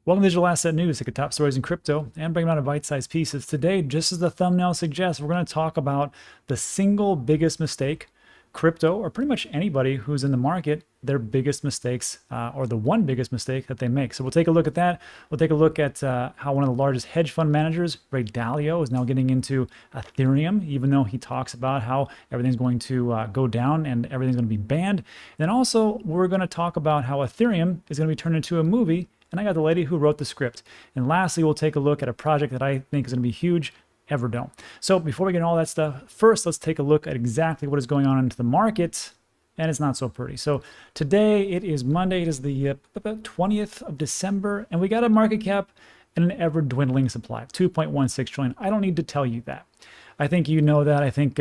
Welcome to Digital Asset News, take the top stories in crypto and bring them out in bite-sized pieces. Today, just as the thumbnail suggests, we're going to talk about the single biggest mistake crypto, or pretty much anybody who's in the market, their biggest mistakes, or the one biggest mistake that they make. So we'll take a look at that. We'll take a look at how one of the largest hedge fund managers, Ray Dalio, is now getting into Ethereum, even though he talks about how everything's going to go down and everything's going to be banned. And then also, we're going to talk about how Ethereum is going to be turned into a movie. And I got the lady who wrote the script. And lastly, we'll take a look at a project that I think is going to be huge, Everdome. So before we get into all that stuff, first let's take a look at exactly what is going on into the market. And it's not so pretty. So today it is Monday. It is the 20th of December. And we got a market cap and an ever dwindling supply of 2.16 trillion. I don't need to tell you that. I think you know that. I think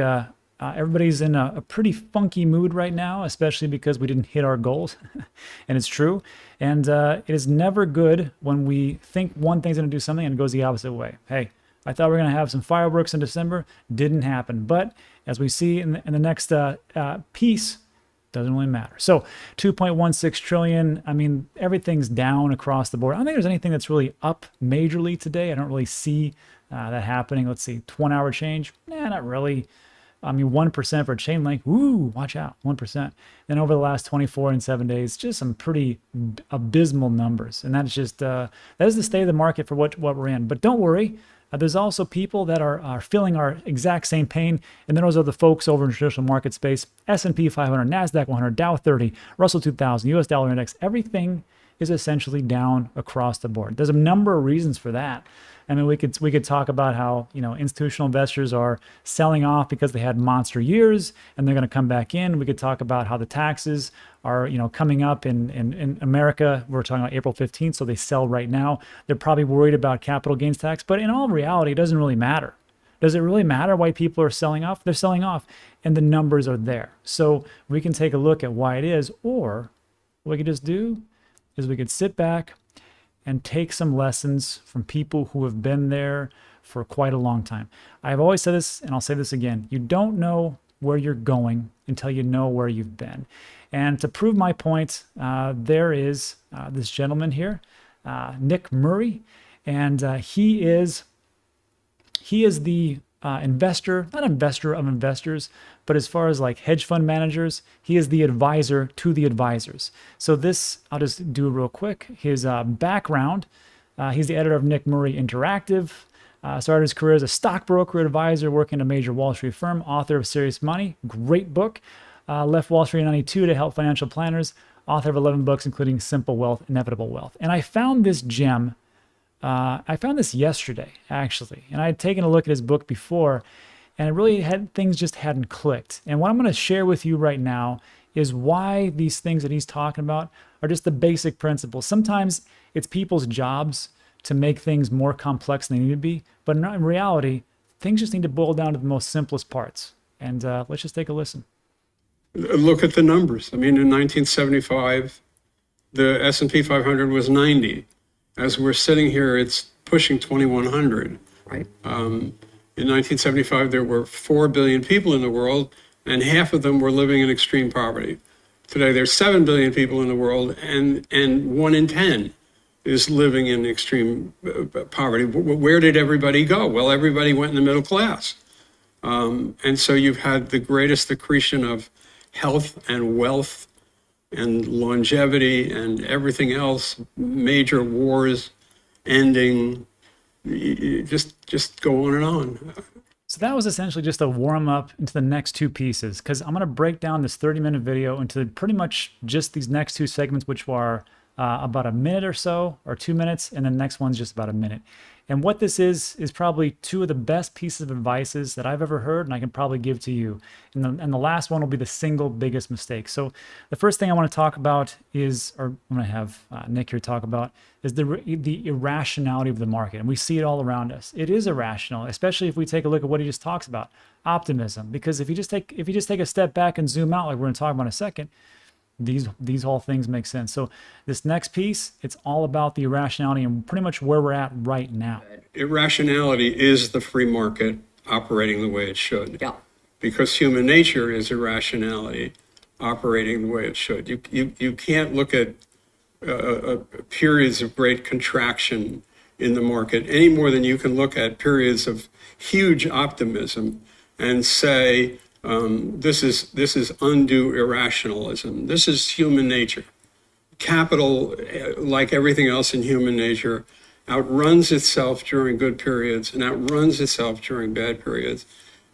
everybody's in a pretty funky mood right now, especially because we didn't hit our goals. And it's true. And it is never good when we think one thing's going to do something and it goes the opposite way. Hey, I thought we were going to have some fireworks in December. Didn't happen. But as we see in the next piece, doesn't really matter. So 2.16 trillion. I mean, everything's down across the board. I don't think there's anything that's really up majorly today. I don't really see that happening. Let's see, 1 hour change. Nah, not really. I mean, 1% for chain link. Ooh, watch out, 1%. Then over the last 24 and 7 days, just some pretty abysmal numbers. And that's just, that is the state of the market for what we're in. But don't worry. There's also people that are feeling our exact same pain, and then those are the folks over in traditional market space. S&P 500, NASDAQ 100, Dow 30, Russell 2000, US dollar index, everything is essentially down across the board. There's a number of reasons for that. I mean, we could talk about how, you know, institutional investors are selling off because they had monster years and they're going to come back in. We could talk about how the taxes are, you know, coming up in America. We're talking about April 15th, so they sell right now. They're probably worried about capital gains tax, but in all reality, it doesn't really matter. Does it really matter why people are selling off? They're selling off and the numbers are there. So we can take a look at why it is, or what we could just do is we could sit back and take some lessons from people who have been there for quite a long time. I've always said this, and I'll say this again. You don't know where you're going until you know where you've been. And to prove my point, there is this gentleman here, Nick Murray, and he is the investor, not investor of investors, but as far as like hedge fund managers, he is the advisor to the advisors. So this, I'll just do real quick. His background, he's the editor of Nick Murray Interactive, started his career as a stockbroker advisor working at a major Wall Street firm, author of Serious Money, great book, left Wall Street in 92 to help financial planners, author of 11 books, including Simple Wealth, Inevitable Wealth. And I found this gem. I found this yesterday, actually, and I had taken a look at his book before, and it really things just hadn't clicked. And what I'm going to share with you right now is why these things that he's talking about are just the basic principles. Sometimes it's people's jobs to make things more complex than they need to be, but in reality, things just need to boil down to the most simplest parts. And let's just take a listen. Look at the numbers. I mean, in 1975, the S&P 500 was 90. As we're sitting here, it's pushing 2,100. Right. In 1975, there were 4 billion people in the world, and half of them were living in extreme poverty. Today, there's 7 billion people in the world, and 1 in 10 is living in extreme poverty. Where did everybody go? Well, everybody went in the middle class. And so you've had the greatest accretion of health and wealth and longevity and everything else, major wars ending, just go on and on. So that was essentially just a warm up into the next two pieces, because I'm going to break down this 30-minute video into pretty much just these next two segments, which are about a minute or so, or 2 minutes, and the next one's just about a minute. And what this is probably two of the best pieces of advices that I've ever heard, and I can probably give to you. And the last one will be the single biggest mistake. So the first thing I want to talk about is, or I'm going to have Nick here talk about, is the irrationality of the market. And we see it all around us. It is irrational, especially if we take a look at what he just talks about, optimism. Because if you just take a step back and zoom out, like we're going to talk about in a second, these whole things make sense. So this next piece, it's all about the irrationality and pretty much where we're at right now. Irrationality is the free market operating the way it should. Yeah. Because human nature is irrationality operating the way it should. You can't look at periods of great contraction in the market any more than you can look at periods of huge optimism and say, this is undue irrationalism. This is human nature. Capital, like everything else in human nature, outruns itself during good periods and outruns itself during bad periods.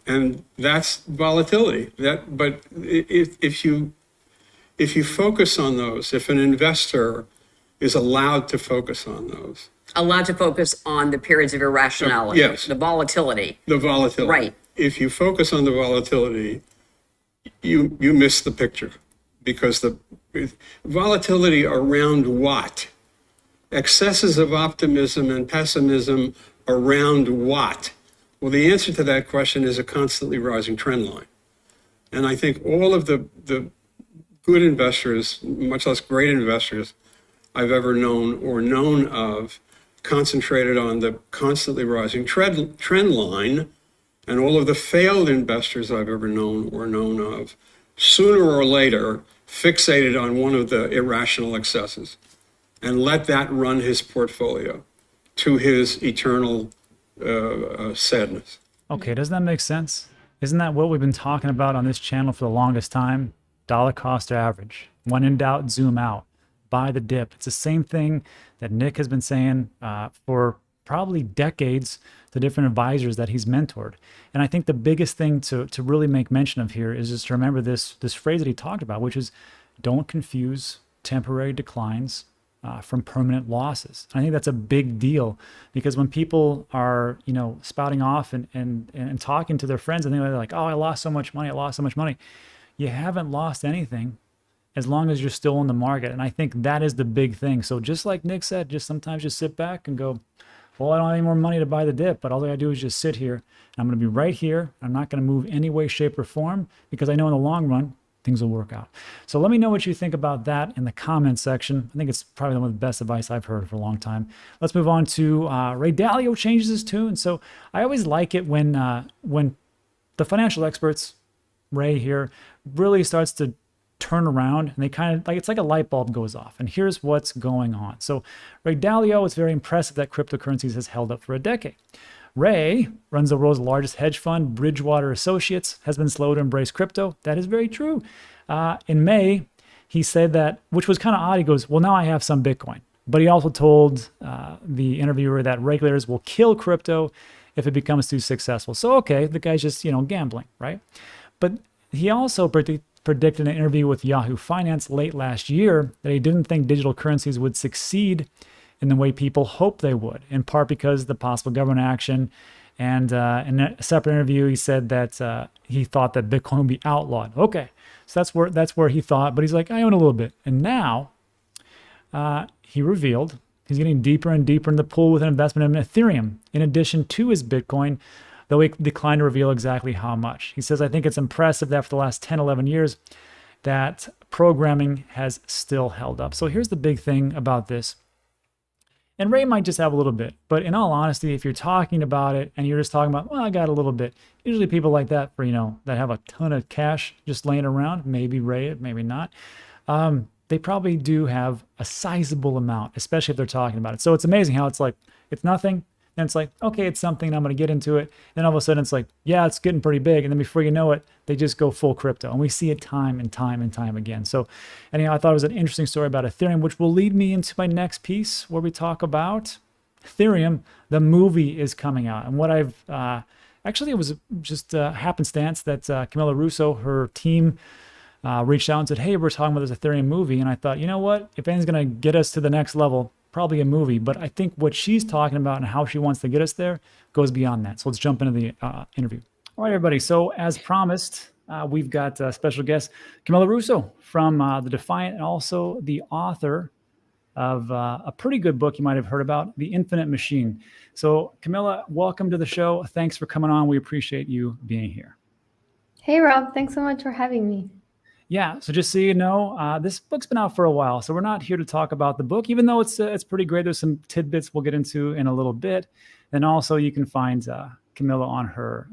And that's volatility. But if you focus on those, if an investor is allowed to focus on those, allowed to focus on the periods of irrationality, yes. the volatility. The volatility. Right. If you focus on the volatility, you miss the picture, because the volatility around what? Excesses of optimism and pessimism around what? Well, the answer to that question is a constantly rising trend line. And I think all of the good investors, much less great investors I've ever known or known of, concentrated on the constantly rising trend line, and all of the failed investors I've ever known or known of, sooner or later, fixated on one of the irrational excesses and let that run his portfolio to his eternal sadness. Okay, doesn't that make sense? Isn't that what we've been talking about on this channel for the longest time? Dollar cost average. When in doubt, zoom out. Buy the dip. It's the same thing that Nick has been saying for probably decades to different advisors that he's mentored. And I think the biggest thing to really make mention of here is just to remember this phrase that he talked about, which is don't confuse temporary declines from permanent losses. And I think that's a big deal, because when people are, spouting off and talking to their friends and they're like, oh, I lost so much money. I lost so much money. You haven't lost anything as long as you're still in the market. And I think that is the big thing. So just like Nick said, just sometimes just sit back and go, well, I don't have any more money to buy the dip, but all I gotta do is just sit here. And I'm gonna be right here. I'm not gonna move any way, shape, or form, because I know in the long run, things will work out. So let me know what you think about that in the comments section. I think it's probably one of the best advice I've heard for a long time. Let's move on to Ray Dalio changes his tune. So I always like it when the financial experts, Ray here, really starts to turn around, and they kind of it's like a light bulb goes off, and here's what's going on. So Ray Dalio, it's very impressive that cryptocurrencies has held up for a decade. Ray runs the world's largest hedge fund, Bridgewater Associates, has been slow to embrace crypto. That is very true. In May, he said that, which was kind of odd. He goes, well, now I have some Bitcoin. But he also told the interviewer that regulators will kill crypto if it becomes too successful. So, okay, the guy's just, gambling, right? But he also predicted in an interview with Yahoo Finance late last year that he didn't think digital currencies would succeed in the way people hoped they would, in part because of the possible government action. And in a separate interview, he said that he thought that Bitcoin would be outlawed. Okay, so that's where he thought, but he's like, I own a little bit. And now he revealed he's getting deeper and deeper in the pool with an investment in Ethereum, in addition to his Bitcoin, though he declined to reveal exactly how much. He says, I think it's impressive that for the last 10, 11 years, that programming has still held up. So here's the big thing about this. And Ray might just have a little bit, but in all honesty, if you're talking about it and you're just talking about, well, I got a little bit, usually people like that, for that have a ton of cash just laying around, maybe Ray, maybe not, they probably do have a sizable amount, especially if they're talking about it. So it's amazing how it's like, it's nothing, and it's like, okay, it's something, I'm going to get into it. Then all of a sudden it's like, yeah, it's getting pretty big. And then before you know it, they just go full crypto. And we see it time and time and time again. So anyhow, I thought it was an interesting story about Ethereum, which will lead me into my next piece where we talk about Ethereum. The movie is coming out. And what I've, actually it was just happenstance that Camilla Russo, her team, reached out and said, hey, we're talking about this Ethereum movie. And I thought, you know what, if anything's going to get us to the next level, probably a movie. But I think what she's talking about and how she wants to get us there goes beyond that. So let's jump into the interview. All right, everybody. So as promised, we've got a special guest, Camilla Russo from The Defiant, and also the author of a pretty good book you might have heard about, The Infinite Machine. So Camilla, welcome to the show. Thanks for coming on. We appreciate you being here. Hey, Rob. Thanks so much for having me. Yeah, so just so you know, this book's been out for a while, so we're not here to talk about the book, even though it's pretty great. There's some tidbits we'll get into in a little bit. And also you can find Camilla on her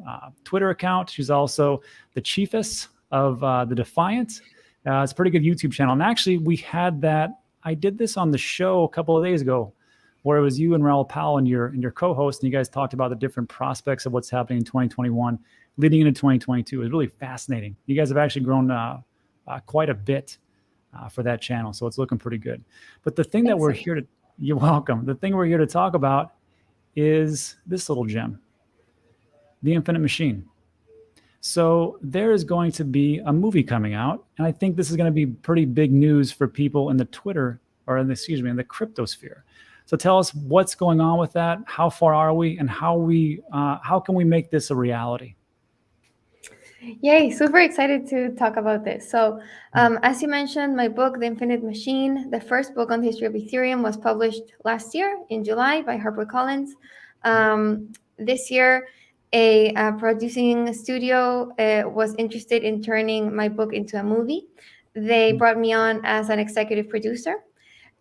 Twitter account. She's also the chiefess of The Defiant. It's a pretty good YouTube channel. And actually, we had that I did this on the show a couple of days ago, where it was you and Raul Powell and your co-host, and you guys talked about the different prospects of what's happening in 2021, leading into 2022. It was really fascinating. You guys have actually grown quite a bit for that channel, so it's looking pretty good. But the thing that we're here to, you're welcome. The thing we're here to talk about is this little gem, The Infinite Machine. So there is going to be a movie coming out, and I think this is going to be pretty big news for people in the Twitter, or in the crypto sphere. So tell us what's going on with that. How far are we, and how can we make this a reality? Yay, super excited to talk about this. So, as you mentioned, my book, The Infinite Machine, the first book on the history of Ethereum, was published last year in July by HarperCollins. This year, a producing studio was interested in turning my book into a movie. They brought me on as an executive producer,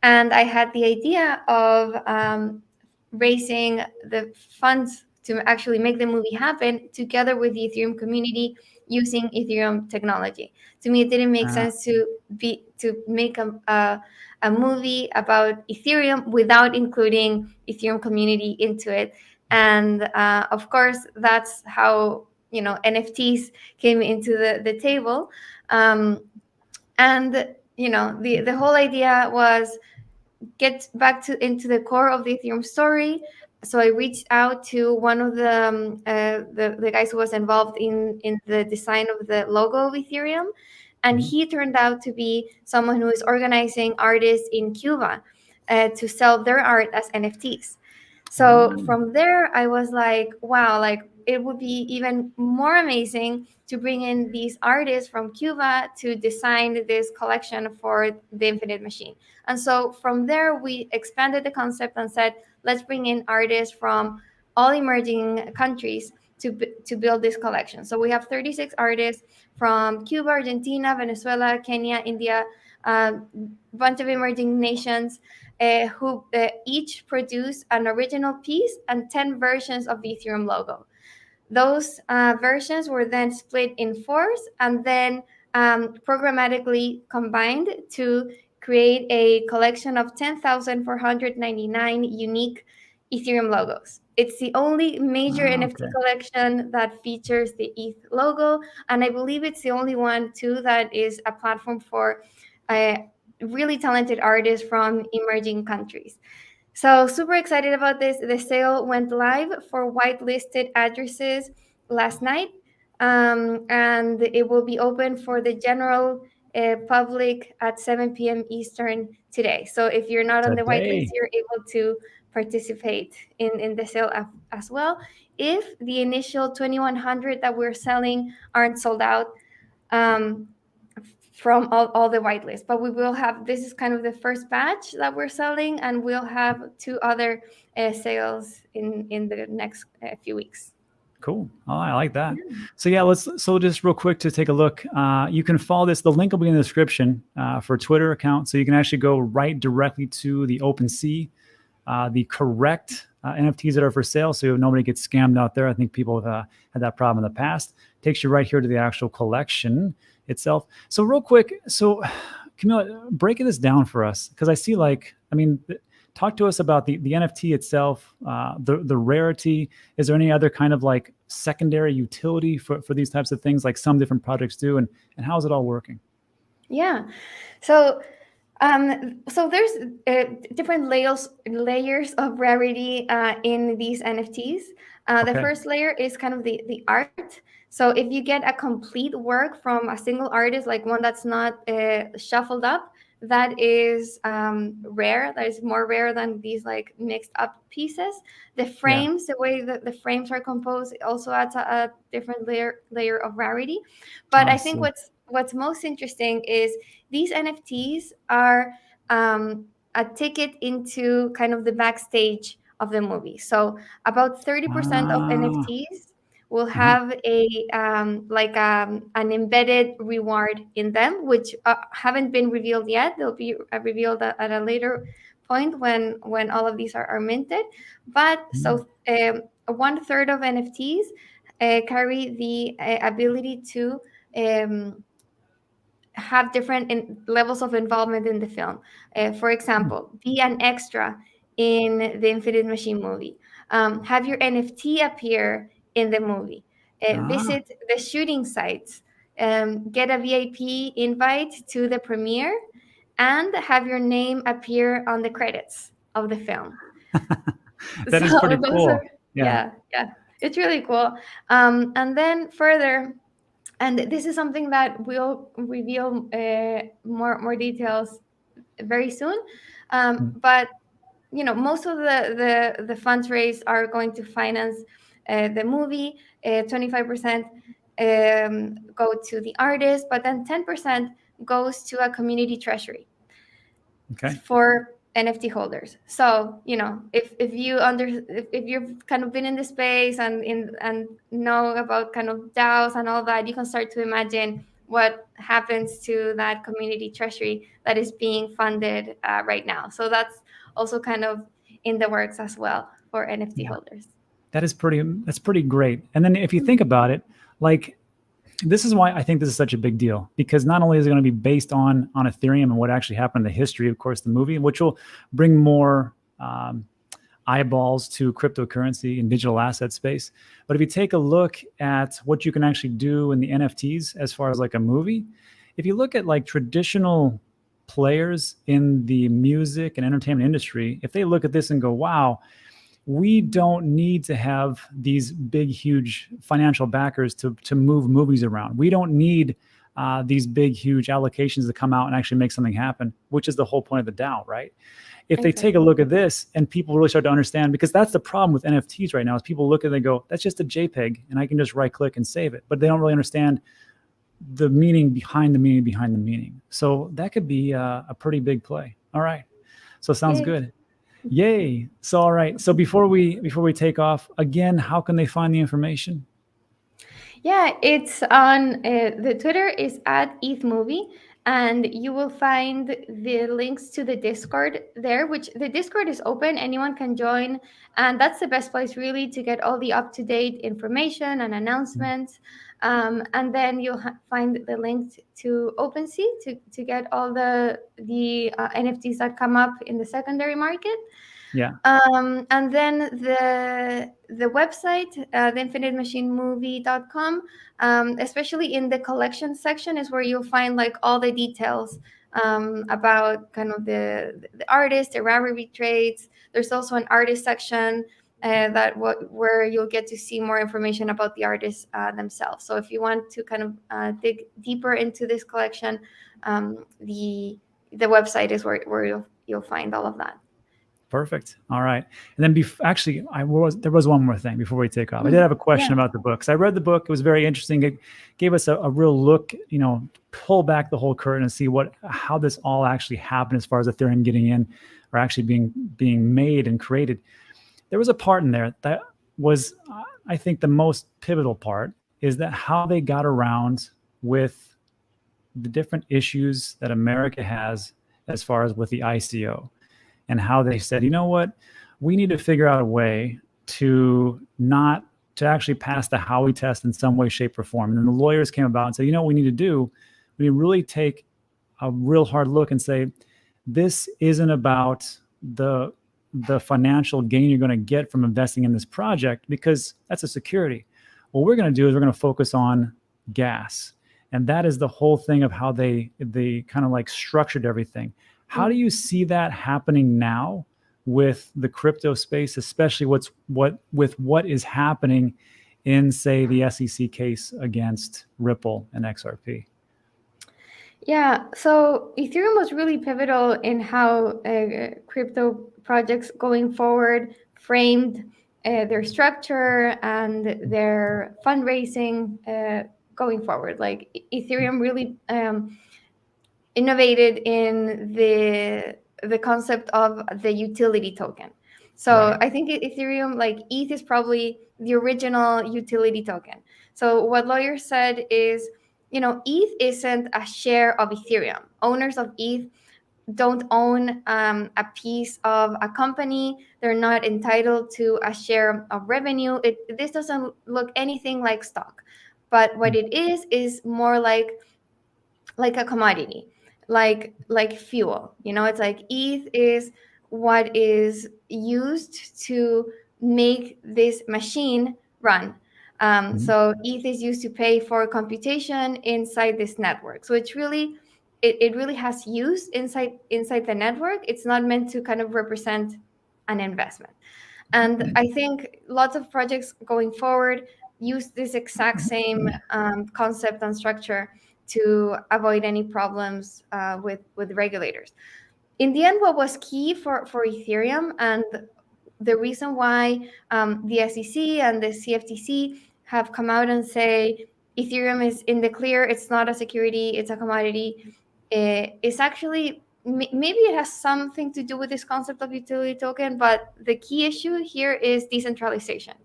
and I had the idea of raising the funds to actually make the movie happen together with the Ethereum community using Ethereum technology. To me, it didn't make sense to make a movie about Ethereum without including Ethereum community into it. And of course, that's how NFTs came into the table. And the whole idea was get back into the core of the Ethereum story. So I reached out to one of the guys who was involved in the design of the logo of Ethereum, and he turned out to be someone who is organizing artists in Cuba to sell their art as NFTs. So from there, I was like, wow, like it would be even more amazing to bring in these artists from Cuba to design this collection for the Infinite Machine. And so from there, we expanded the concept and said, let's bring in artists from all emerging countries to build this collection. So we have 36 artists from Cuba, Argentina, Venezuela, Kenya, India, a bunch of emerging nations who each produce an original piece and 10 versions of the Ethereum logo. Those versions were then split in fours and then programmatically combined to create a collection of 10,499 unique Ethereum logos. It's the only major NFT collection that features the ETH logo, and I believe it's the only one too that is a platform for really talented artists from emerging countries. So super excited about this. The sale went live for whitelisted addresses last night, and it will be open for the general public at 7 p.m. Eastern today. So if you're not on the whitelist, you're able to participate in the sale as well. If the initial 2,100 that we're selling aren't sold out, from all the whitelist, but we will have, this is kind of the first batch that we're selling, and we'll have 2 other sales in the next few weeks. Cool. Oh, I like that. So yeah, so just real quick to take a look. You can follow this. The link will be in the description for Twitter account. So you can actually go right directly to the OpenSea, the correct NFTs that are for sale. So nobody gets scammed out there. I think people have had that problem in the past. Takes you right here to the actual collection itself. So real quick, so Camila, breaking this down for us, because I see talk to us about the NFT itself, the rarity. Is there any other kind of like secondary utility for these types of things like some different projects do, and how's it all working? Yeah, so there's different layers of rarity in these NFTs. The first layer is kind of the art. So if you get a complete work from a single artist, like one that's not shuffled up, that is rare. That is more rare than these like mixed up pieces. The frames, the way that the frames are composed, also adds a different layer of rarity. But I think what's most interesting is these NFTs are a ticket into kind of the backstage of the movie. So about 30% of NFTs will have an embedded reward in them, which haven't been revealed yet. They'll be revealed at a later point when all of these are minted. But so 1/3 of NFTs carry the ability to have different levels of involvement in the film. For example, be an extra in the Infinite Machine movie. Have your NFT appear in the movie. Ah, Visit the shooting sites. Get a VIP invite to the premiere, and have your name appear on the credits of the film. that So is pretty those are, cool. Yeah. yeah, it's really cool. And then further, and this is something that we'll reveal more details very soon. Mm. But most of the funds raised are going to finance the movie. 25% go to the artist, but then 10% goes to a community treasury Okay. for NFT holders. So if you've kind of been in the space and know about kind of DAOs and all that, you can start to imagine what happens to that community treasury that is being funded right now. So that's also kind of in the works as well for NFT Yeah. holders. That's pretty great. And then if you think about it, like this is why I think this is such a big deal, because not only is it going to be based on Ethereum and what actually happened in the history, of course, the movie, which will bring more eyeballs to cryptocurrency and digital asset space. But if you take a look at what you can actually do in the NFTs as far as like a movie, if you look at like traditional players in the music and entertainment industry, if they look at this and go, wow, we don't need to have these big, huge financial backers to move movies around. We don't need these big, huge allocations to come out and actually make something happen, which is the whole point of the DAO, right? If they take a look at this and people really start to understand, because that's the problem with NFTs right now, is people look and they go, that's just a JPEG and I can just right click and save it. But they don't really understand the meaning behind the meaning behind the meaning. So that could be a pretty big play. All right. So sounds Yay. good. Yay. So, all right. So before we take off again, how can they find the information? Yeah, it's on the Twitter is at ETHmovie, and you will find the links to the Discord there, which the Discord is open, anyone can join, and that's the best place really to get all the up-to-date information and announcements. And then you'll find the link to OpenSea to get all the NFTs that come up in the secondary market. Yeah. And then the website, theinfinitemachinemovie.com, especially in the collection section, is where you'll find like all the details about kind of the artist, the rarity trades. There's also an artist section where you'll get to see more information about the artists themselves. So if you want to kind of dig deeper into this collection, the website is where you'll find all of that. Perfect. All right. And then actually, there was one more thing before we take off. I did have a question about the book. So I read the book. It was very interesting. It gave us a real look, pull back the whole curtain and see how this all actually happened as far as Ethereum getting in or actually being made and created. There was a part in there that was, I think, the most pivotal part is that how they got around with the different issues that America has as far as with the ICO. And how they said, you know what, we need to figure out a way to actually pass the Howey test in some way, shape, or form. And then the lawyers came about and said, you know what we need to do? We need to really take a real hard look and say, this isn't about the financial gain you're going to get from investing in this project, because that's a security. What we're going to do is we're going to focus on gas. And that is the whole thing of how they kind of like structured everything. How do you see that happening now with the crypto space, especially with what is happening in, say, the SEC case against Ripple and XRP? Yeah, so Ethereum was really pivotal in how crypto projects going forward framed their structure and their fundraising going forward. Like Ethereum really innovated in the concept of the utility token. So Right. I think Ethereum, like ETH, is probably the original utility token. So what lawyers said is, ETH isn't a share of Ethereum. Owners of ETH don't own a piece of a company. They're not entitled to a share of revenue. This doesn't look anything like stock. But what it is more like like a commodity, like fuel. You know, it's like ETH is what is used to make this machine run. So ETH is used to pay for computation inside this network. So it's really, it really has use inside the network. It's not meant to kind of represent an investment. And I think lots of projects going forward use this exact same concept and structure to avoid any problems with regulators. In the end, what was key for Ethereum, and the reason why the SEC and the CFTC have come out and say Ethereum is in the clear, it's not a security, it's a commodity, is actually, maybe it has something to do with this concept of utility token, but the key issue here is decentralization.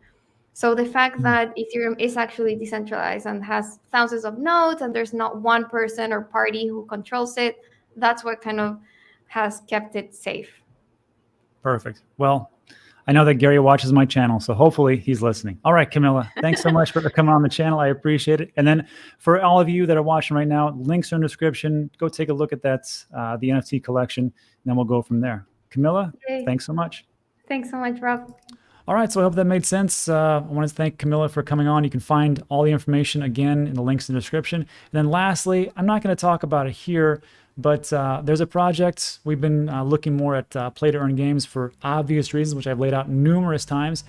So the fact that Ethereum is actually decentralized and has thousands of nodes and there's not one person or party who controls it, that's what kind of has kept it safe. Perfect. Well, I know that Gary watches my channel, so hopefully he's listening. All right, Camilla, thanks so much for coming on the channel. I appreciate it. And then for all of you that are watching right now, links are in the description. Go take a look at that, the NFT collection, and then we'll go from there. Camilla, thanks so much. Thanks so much, Rob. All right, so I hope that made sense. I want to thank Camilla for coming on. You can find all the information again in the links in the description. And then lastly, I'm not going to talk about it here, but there's a project. We've been looking more at play to earn games for obvious reasons, which I've laid out numerous times.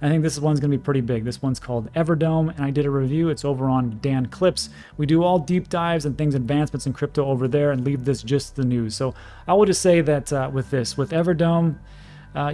I think this one's going to be pretty big. This one's called Everdome, and I did a review. It's over on Dan Clips. We do all deep dives and things, advancements in crypto over there, and leave this just the news. So I will just say that with Everdome,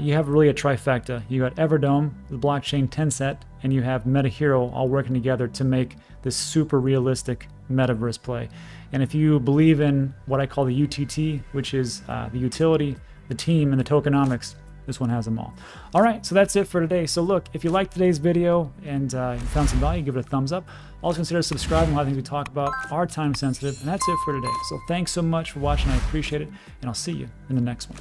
you have really a trifecta. You got Everdome, the blockchain Tencent, and you have MetaHero all working together to make this super realistic metaverse play. And if you believe in what I call the UTT, which is the utility, the team, and the tokenomics, this one has them all. All right, so that's it for today. So look, if you liked today's video and you found some value, give it a thumbs up. Also consider subscribing. A lot of things we talk about are time sensitive, and that's it for today. So thanks so much for watching. I appreciate it, and I'll see you in the next one.